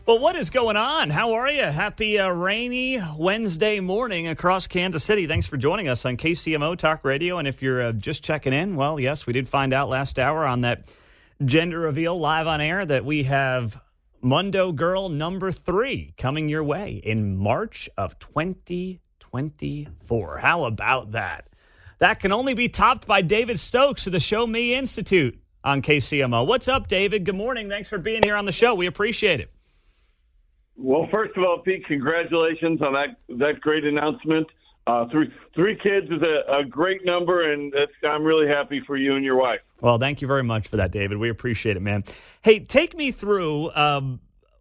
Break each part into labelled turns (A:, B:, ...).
A: Well, what is going on? How are you? Happy rainy Wednesday morning across Kansas City. Thanks for joining us on KCMO Talk Radio. And if you're just checking in, well, yes, we did find out last hour on that gender reveal live on air that we have Mundo Girl number 3 coming your way in March of 2024. How about that? That can only be topped by David Stokes of the Show Me Institute on KCMO. What's up, David? Good morning. Thanks for being here on the show. We appreciate it.
B: Well, first of all, Pete, congratulations on that great announcement. Three kids is a great number, and I'm really happy for you and your wife.
A: Well, thank you very much for that, David. We appreciate it, man. Hey, take me through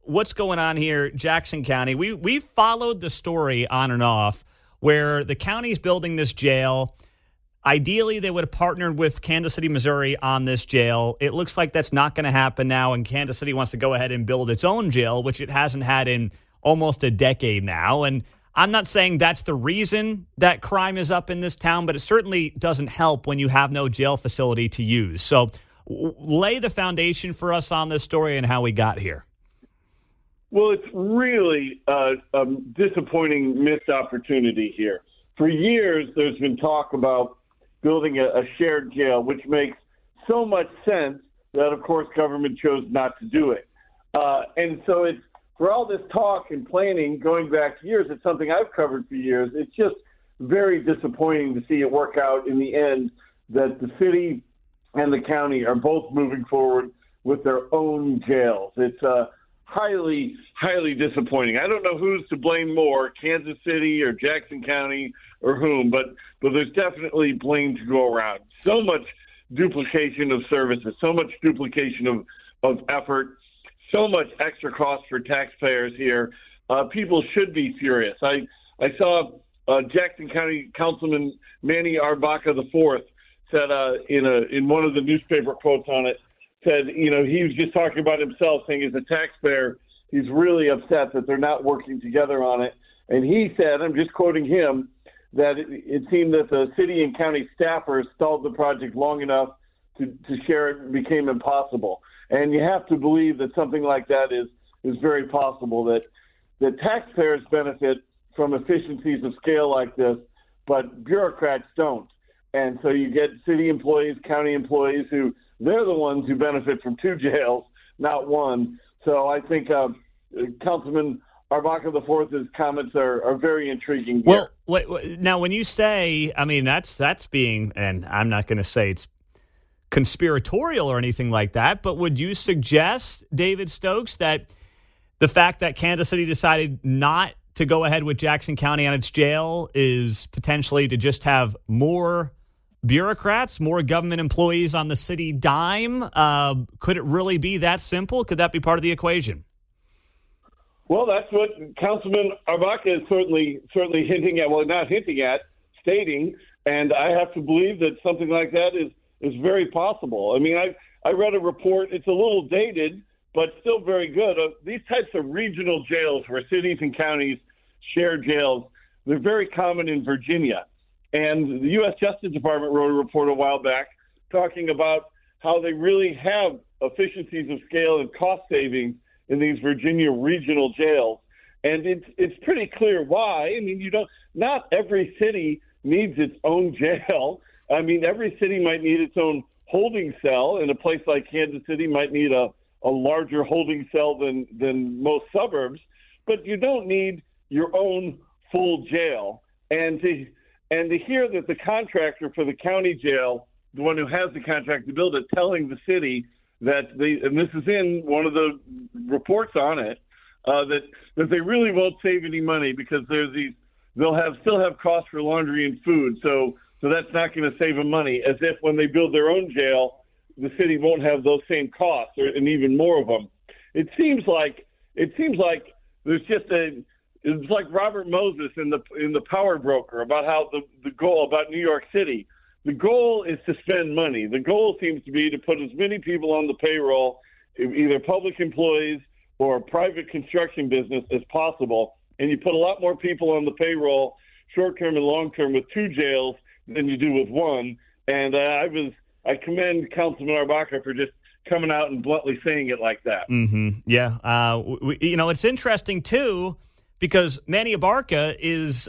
A: what's going on here, Jackson County. We followed the story on and off where the county's building this jail. Ideally, they would have partnered with Kansas City, Missouri on this jail. It looks like that's not going to happen now, and Kansas City wants to go ahead and build its own jail, which it hasn't had in almost a decade now. And I'm not saying that's the reason that crime is up in this town, but it certainly doesn't help when you have no jail facility to use. So lay the foundation for us on this story and how we got here.
B: Well, it's really a disappointing missed opportunity here. For years, there's been talk about building a shared jail, which makes so much sense that, of course, government chose not to do it. And so it's, for all this talk and planning going back years, it's something I've covered for years. It's just very disappointing to see it work out in the end that the city and the county are both moving forward with their own jails. It's highly, highly disappointing. I don't know who's to blame more, Kansas City or Jackson County or whom, but there's definitely blame to go around. So much duplication of services, so much duplication of effort, so much extra cost for taxpayers here. People should be furious. I saw Jackson County Councilman Manny Arbaca IV said in one of the newspaper quotes on it, said, he was just talking about himself, saying as a taxpayer, he's really upset that they're not working together on it. And he said, I'm just quoting him, that it seemed that the city and county staffers stalled the project long enough to share it became impossible. And you have to believe that something like that is very possible, that taxpayers benefit from efficiencies of scale like this, but bureaucrats don't. And so you get city employees, county employees who they're the ones who benefit from 2 jails, not one. So I think Councilman Arbaca IV's comments are very intriguing here.
A: Well, now when you say, I mean, that's being, and I'm not going to say it's conspiratorial or anything like that, but would you suggest, David Stokes, that the fact that Kansas City decided not to go ahead with Jackson County on its jail is potentially to just have more bureaucrats, more government employees on the city dime? Could it really be that simple? Could that be part of the equation?
B: Well, that's what Councilman Arbaca is certainly hinting at. Well, not hinting at, stating. And I have to believe that something like that is very possible. I mean, I read a report. It's a little dated, but still very good. These types of regional jails where cities and counties share jails, they're very common in Virginia. And the U.S. Justice Department wrote a report a while back talking about how they really have efficiencies of scale and cost savings in these Virginia regional jails. And it's pretty clear why. I mean, not every city needs its own jail. I mean, every city might need its own holding cell, and a place like Kansas City might need a larger holding cell than most suburbs, but you don't need your own full jail. And to hear that the contractor for the county jail, the one who has the contract to build it, telling the city that and this is in one of the reports on it, that they really won't save any money because they'll still have costs for laundry and food, so that's not going to save them money. As if when they build their own jail, the city won't have those same costs and even more of them. It seems like there's just it's like Robert Moses in the Power Broker about how the goal about New York City. The goal is to spend money. The goal seems to be to put as many people on the payroll, either public employees or private construction business, as possible. And you put a lot more people on the payroll, short-term and long-term, with 2 jails than you do with 1. And I commend Councilman Arbaca for just coming out and bluntly saying it like that.
A: Mm-hmm. Yeah. It's interesting, too, because Manny Abarca is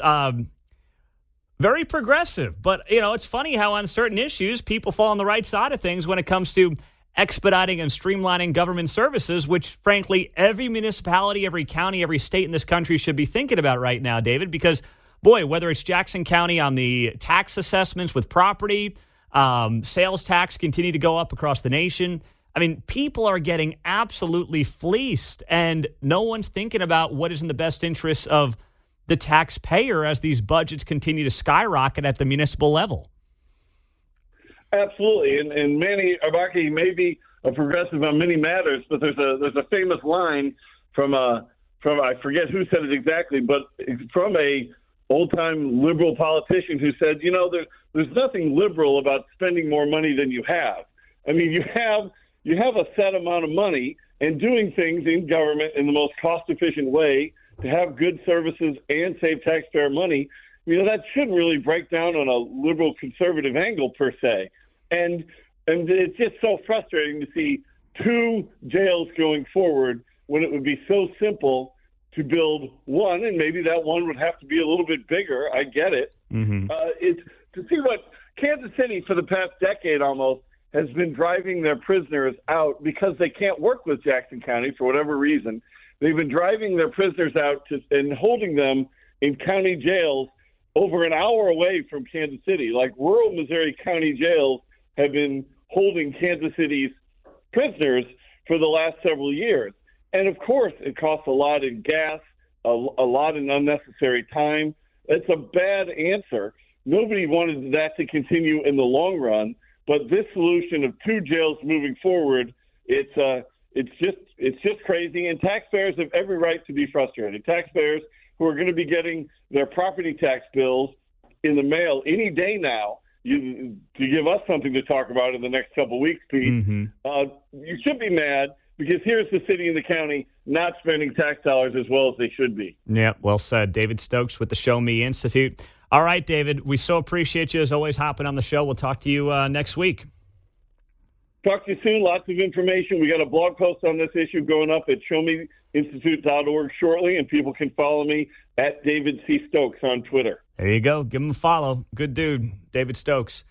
A: very progressive. But, it's funny how on certain issues people fall on the right side of things when it comes to expediting and streamlining government services, which, frankly, every municipality, every county, every state in this country should be thinking about right now, David, because, boy, whether it's Jackson County on the tax assessments with property, sales tax continue to go up across the nation. I mean, people are getting absolutely fleeced, and no one's thinking about what is in the best interest of the taxpayer as these budgets continue to skyrocket at the municipal level.
B: Absolutely, and Manny Abarca may be a progressive on many matters, but there's a famous line from I forget who said it exactly, but from a old-time liberal politician who said, there's nothing liberal about spending more money than you have. I mean, you have a set amount of money, and doing things in government in the most cost-efficient way to have good services and save taxpayer money, that shouldn't really break down on a liberal conservative angle per se. And it's just so frustrating to see two jails going forward when it would be so simple to build one, and maybe that one would have to be a little bit bigger. I get it. Mm-hmm. It's to see what Kansas City for the past decade almost has been driving their prisoners out because they can't work with Jackson County for whatever reason. They've been driving their prisoners out and holding them in county jails over an hour away from Kansas City. Like rural Missouri county jails have been holding Kansas City's prisoners for the last several years. And, of course, it costs a lot in gas, a lot in unnecessary time. It's a bad answer. Nobody wanted that to continue in the long run. But this solution of two jails moving forward, it's just crazy. And taxpayers have every right to be frustrated. Taxpayers who are going to be getting their property tax bills in the mail any day now, to give us something to talk about in the next couple of weeks, Pete, you should be mad because here's the city and the county not spending tax dollars as well as they should be.
A: Yeah, well said. David Stokes with the Show Me Institute. All right, David, we so appreciate you as always hopping on the show. We'll talk to you next week.
B: Talk to you soon. Lots of information. We got a blog post on this issue going up at showmeinstitute.org shortly, and people can follow me at David C. Stokes on Twitter.
A: There you go. Give him a follow. Good dude, David Stokes.